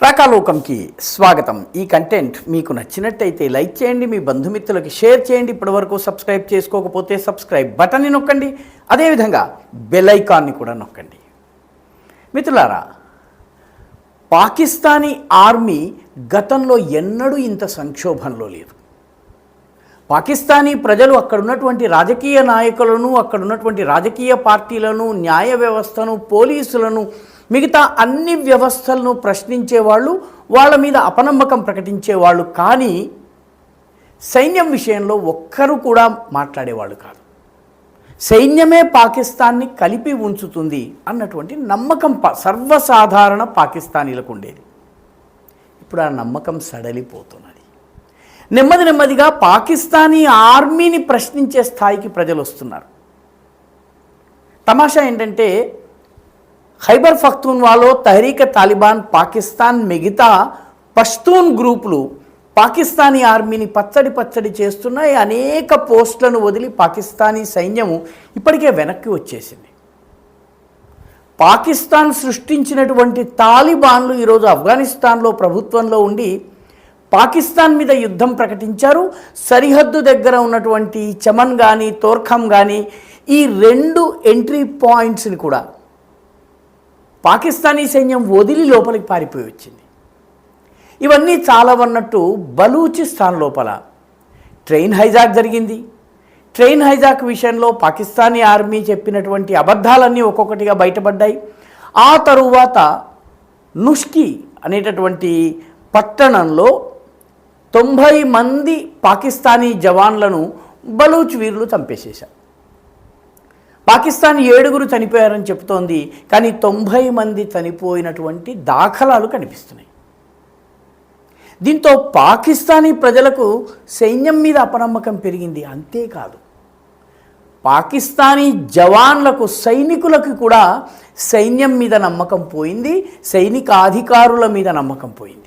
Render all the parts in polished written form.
ప్రాకాలోకంకి స్వాగతం. ఈ కంటెంట్ మీకు నచ్చినట్టయితే లైక్ చేయండి, మీ బంధుమిత్రులకి షేర్ చేయండి. ఇప్పటివరకు సబ్స్క్రైబ్ చేసుకోకపోతే సబ్స్క్రైబ్ బటన్ని నొక్కండి, అదేవిధంగా బెల్ ఐకాన్ని కూడా నొక్కండి. మిత్రులారా, పాకిస్తానీ ఆర్మీ గతంలో ఎన్నడూ ఇంత సంక్షోభంలో లేదు. పాకిస్తానీ ప్రజలు అక్కడున్నటువంటి రాజకీయ నాయకులను, అక్కడున్నటువంటి రాజకీయ పార్టీలను, న్యాయ వ్యవస్థను, పోలీసులను, మిగతా అన్ని వ్యవస్థలను ప్రశ్నించేవాళ్ళు, వాళ్ళ మీద అపనమ్మకం ప్రకటించేవాళ్ళు. కానీ సైన్యం విషయంలో ఒక్కరు కూడా మాట్లాడేవాళ్ళు కాదు. సైన్యమే పాకిస్తాన్ని కలిపి ఉంచుతుంది అన్నటువంటి నమ్మకం సర్వసాధారణ పాకిస్తానీలకు ఉండేది. ఇప్పుడు ఆ నమ్మకం సడలిపోతున్నది. నెమ్మదిగా పాకిస్తానీ ఆర్మీని ప్రశ్నించే స్థాయికి ప్రజలు వస్తున్నారు. తమాషా ఏంటంటే, ఖైబర్ పఖ్తూన్వాలో, తహరీక్ తాలిబాన్ పాకిస్తాన్, మిగతా పష్తూన్ గ్రూపులు పాకిస్తానీ ఆర్మీని పచ్చడి చేస్తున్నాయి. అనేక పోస్టులను వదిలి పాకిస్తానీ సైన్యము ఇప్పటికే వెనక్కి వచ్చేసింది. పాకిస్తాన్ సృష్టించినటువంటి తాలిబాన్లు ఈరోజు ఆఫ్ఘనిస్తాన్లో ప్రభుత్వంలో ఉండి పాకిస్తాన్ మీద యుద్ధం ప్రకటించారు. సరిహద్దు దగ్గర ఉన్నటువంటి చమన్ కానీ, తోర్ఖం కానీ, ఈ రెండు ఎంట్రీ పాయింట్స్ని కూడా పాకిస్తానీ సైన్యం వదిలి లోపలికి పారిపోయి వచ్చింది. ఇవన్నీ చాలావన్నట్టు బలూచిస్తాన్ లోపల ట్రైన్ హైజాక్ జరిగింది. ట్రైన్ హైజాక్ విషయంలో పాకిస్తానీ ఆర్మీ చెప్పినటువంటి అబద్ధాలన్నీ ఒక్కొక్కటిగా బయటపడ్డాయి. ఆ తరువాత నుష్కి అనేటటువంటి పట్టణంలో 90 మంది పాకిస్తానీ జవాన్లను బలూచ్ వీరులు చంపేసేశారు. పాకిస్తాన్ 7 చనిపోయారని చెబుతోంది, కానీ 90 మంది చనిపోయినటువంటి దాఖలాలు కనిపిస్తున్నాయి. దీంతో పాకిస్తానీ ప్రజలకు సైన్యం మీద అపనమ్మకం పెరిగింది. అంతేకాదు, పాకిస్తానీ జవాన్లకు, సైనికులకు కూడా సైన్యం మీద నమ్మకం పోయింది, సైనిక అధికారుల మీద నమ్మకం పోయింది.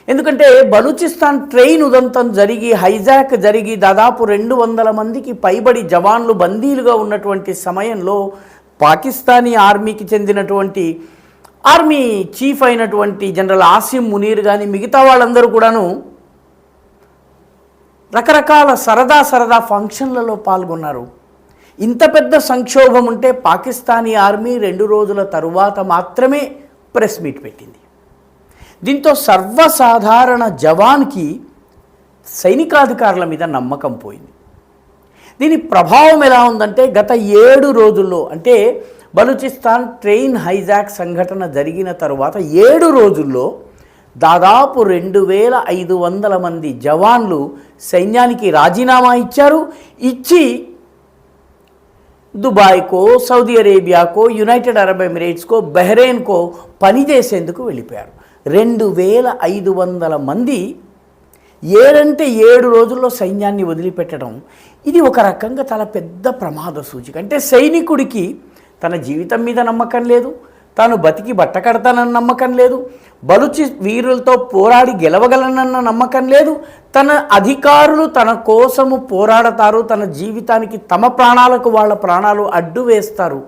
ఎందుకంటే బలూచిస్తాన్ ట్రైన్ ఉదంతం జరిగి, హైజాక్ జరిగి, దాదాపు 200 మందికి పైబడి జవాన్లు బందీలుగా ఉన్నటువంటి సమయంలో పాకిస్తానీ ఆర్మీకి చెందినటువంటి ఆర్మీ చీఫ్ అయినటువంటి జనరల్ ఆసిం మునీర్ కానీ, మిగతా వాళ్ళందరూ కూడాను రకరకాల సరదా ఫంక్షన్లలో పాల్గొన్నారు. ఇంత పెద్ద సంక్షోభం ఉంటే పాకిస్తానీ ఆర్మీ 2 రోజుల తరువాత మాత్రమే ప్రెస్ మీట్ పెట్టింది. దీంతో సర్వసాధారణ జవాన్కి సైనికాధికారుల మీద నమ్మకం పోయింది. దీని ప్రభావం ఎలా ఉందంటే, గత 7 రోజుల్లో, అంటే బలూచిస్తాన్ ట్రైన్ హైజాక్ సంఘటన జరిగిన తరువాత 7 రోజుల్లో దాదాపు 2500 మంది జవాన్లు సైన్యానికి రాజీనామా ఇచ్చారు. ఇచ్చి దుబాయ్కో, సౌదీ అరేబియాకో, యునైటెడ్ అరబ్ ఎమిరేట్స్కో, బహ్రెయిన్కో పనిచేసేందుకు వెళ్ళిపోయారు. 2500 మంది 7 రోజుల్లో సైన్యాన్ని వదిలిపెట్టడం, ఇది ఒక రకంగా చాలా పెద్ద ప్రమాద సూచిక. అంటే సైనికుడికి తన జీవితం మీద నమ్మకం లేదు, తాను బతికి బట్టకడతానన్న నమ్మకం లేదు, బలూచి వీరులతో పోరాడి గెలవగలనన్న నమ్మకం లేదు, తన అధికారులు తన కోసము పోరాడతారు, తన జీవితానికి, తమ ప్రాణాలకు వాళ్ళ ప్రాణాలు అడ్డు వేస్తారు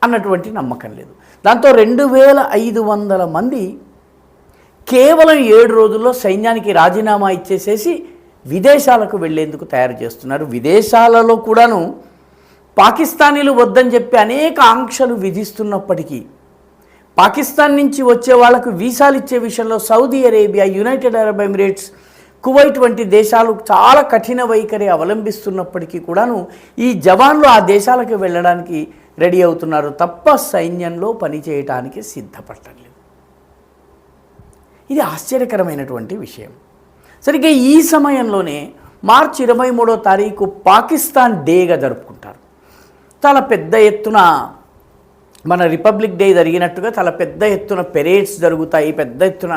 అన్నటువంటి నమ్మకం లేదు. దాంతో 2500 మంది కేవలం 7 రోజుల్లో సైన్యానికి రాజీనామా ఇచ్చేసేసి విదేశాలకు వెళ్లేందుకు తయారు చేస్తున్నారు. విదేశాలలో కూడాను పాకిస్తానీలు వద్దని చెప్పి అనేక ఆంక్షలు విధిస్తున్నప్పటికీ, పాకిస్తాన్ నుంచి వచ్చే వాళ్లకు వీసాలు ఇచ్చే విషయంలో Saudi Arabia, United Arab Emirates, Kuwait వంటి దేశాలు చాలా కఠిన వైఖరి అవలంబిస్తున్నప్పటికీ కూడాను ఈ జవాన్లు ఆ దేశాలకు వెళ్ళడానికి రెడీ అవుతున్నారు తప్ప సైన్యంలో పనిచేయటానికి సిద్ధపడలేదు. ఇది ఆశ్చర్యకరమైనటువంటి విషయం. సరిగ్గా ఈ సమయంలోనే మార్చి 23వ తారీఖు పాకిస్తాన్ డేగా జరుపుకుంటారు. చాలా పెద్ద ఎత్తున మన రిపబ్లిక్ డే జరిగినట్టుగా చాలా పెద్ద ఎత్తున పెరేడ్స్ జరుగుతాయి. పెద్ద ఎత్తున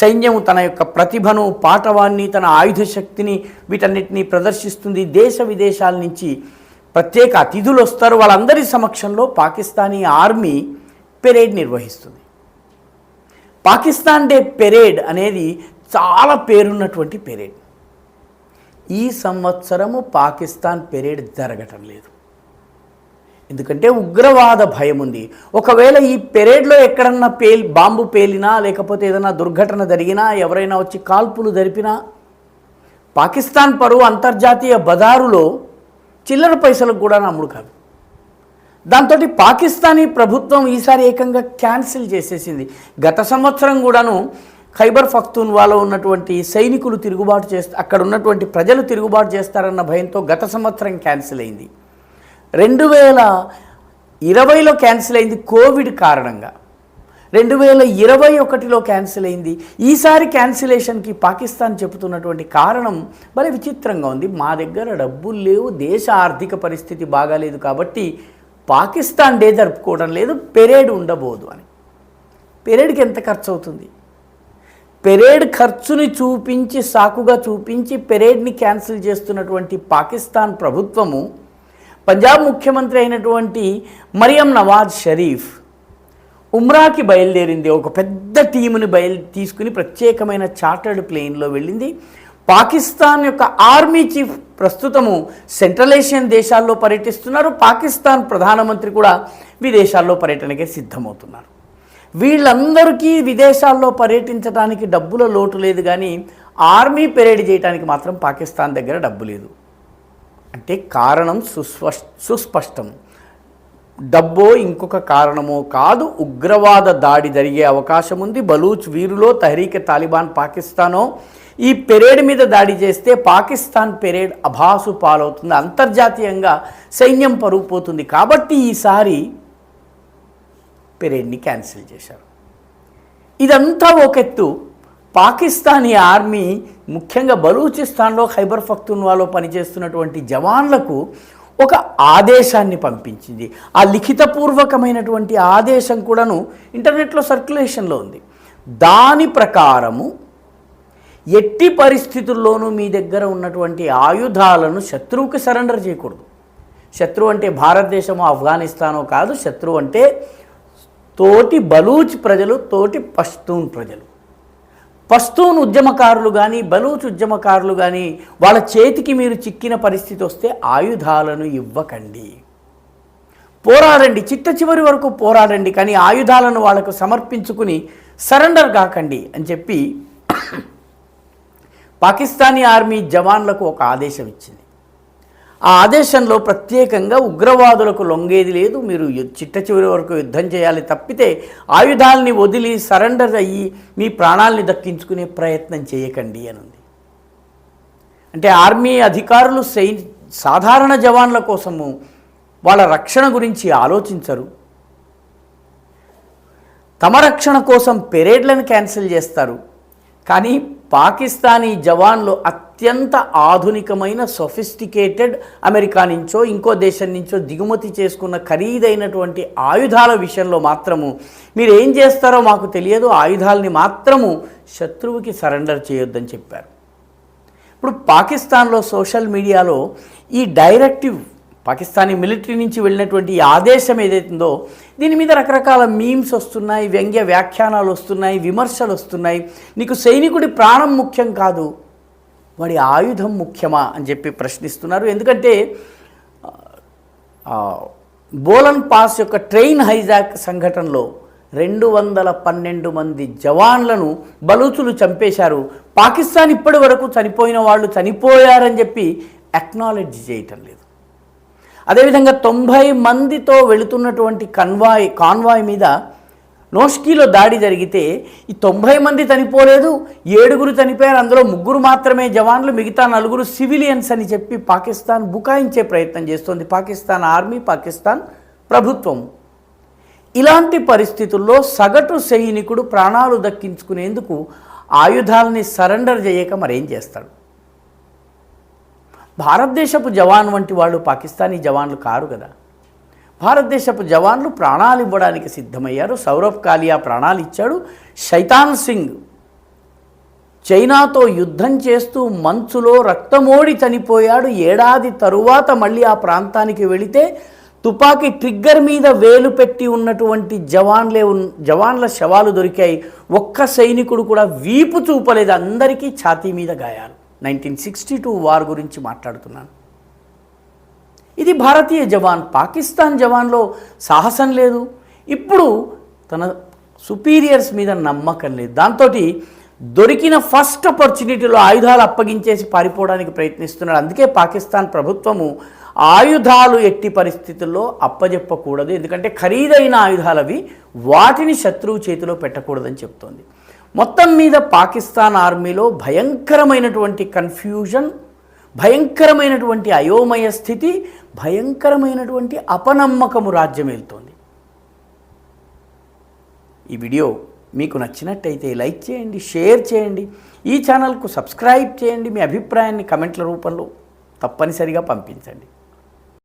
సైన్యం తన యొక్క ప్రతిభను, పాటవాన్ని, తన ఆయుధ శక్తిని, వీటన్నిటినీ ప్రదర్శిస్తుంది. దేశ విదేశాల నుంచి ప్రత్యేక అతిథులు వస్తారు. వాళ్ళందరి సమక్షంలో పాకిస్తానీ ఆర్మీ పెరేడ్ నిర్వహిస్తుంది. పాకిస్తాన్ డే పెరేడ్ అనేది చాలా పేరున్నటువంటి పెరేడ్. ఈ సంవత్సరము పాకిస్తాన్ పెరేడ్ జరగటం లేదు. ఎందుకంటే ఉగ్రవాద భయం ఉంది. ఒకవేళ ఈ పెరేడ్లో ఎక్కడన్నా బాంబు పేలినా, లేకపోతే ఏదైనా దుర్ఘటన జరిగినా, ఎవరైనా వచ్చి కాల్పులు జరిపినా పాకిస్తాన్ పరువు అంతర్జాతీయ బజారులో చిల్లర పైసలకు కూడా నమ్ముడు కాదు. దాంతో పాకిస్తానీ ప్రభుత్వం ఈసారి ఏకంగా క్యాన్సిల్ చేసేసింది. గత సంవత్సరం కూడాను ఖైబర్ పఖ్తూన్వాలో ఉన్నటువంటి సైనికులు తిరుగుబాటు అక్కడ ఉన్నటువంటి ప్రజలు తిరుగుబాటు చేస్తారన్న భయంతో గత సంవత్సరం క్యాన్సిల్ అయింది. 2020లో క్యాన్సిల్ అయింది కోవిడ్ కారణంగా. 2021లో క్యాన్సిల్ అయింది. ఈసారి క్యాన్సిలేషన్కి పాకిస్తాన్ చెబుతున్నటువంటి కారణం భలే విచిత్రంగా ఉంది. మా దగ్గర డబ్బులు లేవు, దేశ ఆర్థిక పరిస్థితి బాగాలేదు, కాబట్టి పాకిస్తాన్ డే జరుపుకోవడం లేదు, పెరేడ్ ఉండబోదు అని. పెరేడ్కి ఎంత ఖర్చు అవుతుంది? పెరేడ్ ఖర్చుని చూపించి, సాకుగా చూపించి పెరేడ్ని క్యాన్సిల్ చేస్తున్నటువంటి పాకిస్తాన్ ప్రభుత్వము పంజాబ్ ముఖ్యమంత్రి అయినటువంటి మరియం నవాజ్ షరీఫ్ ఉమ్రాకి బయలుదేరింది. ఒక పెద్ద టీముని తీసుకుని ప్రత్యేకమైన చార్టర్డ్ ప్లేన్లో వెళ్ళింది. పాకిస్తాన్ యొక్క ఆర్మీ చీఫ్ ప్రస్తుతము సెంట్రల్ ఏషియన్ దేశాల్లో పర్యటిస్తున్నారు. పాకిస్తాన్ ప్రధానమంత్రి కూడా విదేశాల్లో పర్యటనకే సిద్ధమవుతున్నారు. వీళ్ళందరికీ విదేశాల్లో పర్యటించడానికి డబ్బుల లోటు లేదు, కానీ ఆర్మీ పెరేడ్ చేయడానికి మాత్రం పాకిస్తాన్ దగ్గర డబ్బు లేదు. అంటే కారణం సుస్పష్టం. డబ్బో ఇంకొక కారణమో కాదు, ఉగ్రవాద దాడి జరిగే అవకాశం ఉంది. బలూచ్ వీరులో తహరీక్ తాలిబాన్ పాకిస్తానో ఈ పెరేడ్ మీద దాడి చేస్తే పాకిస్తాన్ పెరేడ్ అభాసు పాలవుతుంది, అంతర్జాతీయంగా సైన్యం పరుగు పోతుంది. కాబట్టి ఈసారి పెరేడ్ని క్యాన్సిల్ చేశారు. ఇదంతా ఒకెత్తు. పాకిస్తానీ ఆర్మీ ముఖ్యంగా బలూచిస్తాన్లో ఖైబర్ పఖ్తూన్వాలో పనిచేస్తున్నటువంటి జవాన్లకు ఒక ఆదేశాన్ని పంపించింది. ఆ లిఖితపూర్వకమైనటువంటి ఆదేశం కూడాను ఇంటర్నెట్లో సర్క్యులేషన్లో ఉంది. దాని ప్రకారము ఎట్టి పరిస్థితుల్లోనూ మీ దగ్గర ఉన్నటువంటి ఆయుధాలను శత్రువుకి సరెండర్ చేయకూడదు. శత్రువు అంటే భారతదేశమో ఆఫ్ఘనిస్తానో కాదు. శత్రువు అంటే తోటి బలూచ్ ప్రజలు, తోటి పష్తూన్ ప్రజలు. పష్తూన్ ఉద్యమకారులు కానీ, బలూచ్ ఉద్యమకారులు కానీ వాళ్ళ చేతికి మీరు చిక్కిన పరిస్థితి వస్తే ఆయుధాలను ఇవ్వకండి, పోరాడండి, చిట్ట చివరి వరకు పోరాడండి, కానీ ఆయుధాలను వాళ్ళకు సమర్పించుకుని సరెండర్ కాకండి అని చెప్పి పాకిస్తానీ ఆర్మీ జవాన్లకు ఒక ఆదేశం ఇచ్చింది. ఆ ఆదేశంలో ప్రత్యేకంగా ఉగ్రవాదులకు లొంగేది లేదు, మీరు చిట్ట చివరి వరకు యుద్ధం చేయాలి, తప్పితే ఆయుధాలని వదిలి సరెండర్ అయ్యి మీ ప్రాణాలని దక్కించుకునే ప్రయత్నం చేయకండి అని ఉంది. అంటే ఆర్మీ అధికారులు సాధారణ జవాన్ల కోసము వాళ్ళ రక్షణ గురించి ఆలోచించరు, తమ రక్షణ కోసం పెరేడ్లను క్యాన్సిల్ చేస్తారు. కానీ పాకిస్తానీ జవాన్లు అత్యంత ఆధునికమైన సొఫిస్టికేటెడ్ అమెరికా నుంచో ఇంకో దేశం నుంచో దిగుమతి చేసుకున్న ఖరీదైనటువంటి ఆయుధాల విషయంలో మాత్రము మీరు ఏం చేస్తారో మాకు తెలియదు, ఆయుధాలని మాత్రము శత్రువుకి సరెండర్ చేయొద్దని చెప్పారు. ఇప్పుడు పాకిస్తాన్లో సోషల్ మీడియాలో ఈ డైరెక్టివ్, పాకిస్తానీ మిలిటరీ నుంచి వెళ్ళినటువంటి ఈ ఆదేశం ఏదైతుందో దీని మీద రకరకాల మీమ్స్ వస్తున్నాయి, వ్యంగ్య వ్యాఖ్యానాలు వస్తున్నాయి, విమర్శలు వస్తున్నాయి. నీకు సైనికుడి ప్రాణం ముఖ్యం కాదు, వాడి ఆయుధం ముఖ్యమా అని చెప్పి ప్రశ్నిస్తున్నారు. ఎందుకంటే బోలన్ పాస్ యొక్క ట్రైన్ హైజాక్ సంఘటనలో 212 మంది జవాన్లను బలూచులు చంపేశారు. పాకిస్తాన్ ఇప్పటి వరకు చనిపోయిన వాళ్ళు చనిపోయారని చెప్పి అక్నాలెడ్జ్ చేయటం లేదు. అదేవిధంగా 90 మందితో వెళుతున్నటువంటి కాన్వాయ్ మీద నోష్కీలో దాడి జరిగితే ఈ 90 మంది చనిపోలేదు, 7 చనిపోయారు, అందులో 3 మాత్రమే జవాన్లు, మిగతా 4 సివిలియన్స్ అని చెప్పి పాకిస్తాన్ బుకాయించే ప్రయత్నం చేస్తోంది పాకిస్తాన్ ఆర్మీ, పాకిస్తాన్ ప్రభుత్వం. ఇలాంటి పరిస్థితుల్లో సగటు సైనికుడు ప్రాణాలు దక్కించుకునేందుకు ఆయుధాలని సరెండర్ చేయక మరేం చేస్తాడు? భారతదేశపు జవాన్ వంటి వాళ్ళు పాకిస్తానీ జవాన్లు కారు కదా. భారతదేశపు జవాన్లు ప్రాణాలు ఇవ్వడానికి సిద్ధమయ్యారు. సౌరభ్ కాలియా ప్రాణాలు ఇచ్చాడు. శైతాన్ సింగ్ చైనాతో యుద్ధం చేస్తూ మంచులో రక్తమోడి చనిపోయాడు. ఏడాది తరువాత మళ్ళీ ఆ ప్రాంతానికి వెళితే తుపాకీ ట్రిగ్గర్ మీద వేలు పెట్టి ఉన్నటువంటి జవాన్ల శవాలు దొరికాయి. ఒక్క సైనికుడు కూడా వీపు చూపలేదు, అందరికీ ఛాతీ మీద గాయాలు. 1962 వార్ గురించి మాట్లాడుతున్నాను. ఇది భారతీయ జవాన్. పాకిస్తాన్ జవాన్లో సాహసం లేదు, ఇప్పుడు తన సుపీరియర్స్ మీద నమ్మకం లేదు. దాంతో దొరికిన ఫస్ట్ ఆపర్చునిటీలో ఆయుధాలు అప్పగించేసి పారిపోవడానికి ప్రయత్నిస్తున్నాడు. అందుకే పాకిస్తాన్ ప్రభుత్వము ఆయుధాలు ఎట్టి పరిస్థితుల్లో అప్పజెప్పకూడదు, ఎందుకంటే ఖరీదైన ఆయుధాలవి, వాటిని శత్రువు చేతిలో పెట్టకూడదని చెప్తోంది. మొత్తం మీద పాకిస్తాన్ ఆర్మీలో భయంకరమైనటువంటి కన్ఫ్యూజన్, భయంకరమైనటువంటి అయోమయ స్థితి, భయంకరమైనటువంటి అపనమ్మకము రాజ్యమేలుతోంది. ఈ వీడియో మీకు నచ్చినట్టయితే లైక్ చేయండి, షేర్ చేయండి, ఈ ఛానల్కు సబ్స్క్రైబ్ చేయండి. మీ అభిప్రాయాన్ని కమెంట్ల రూపంలో తప్పనిసరిగా పంపించండి.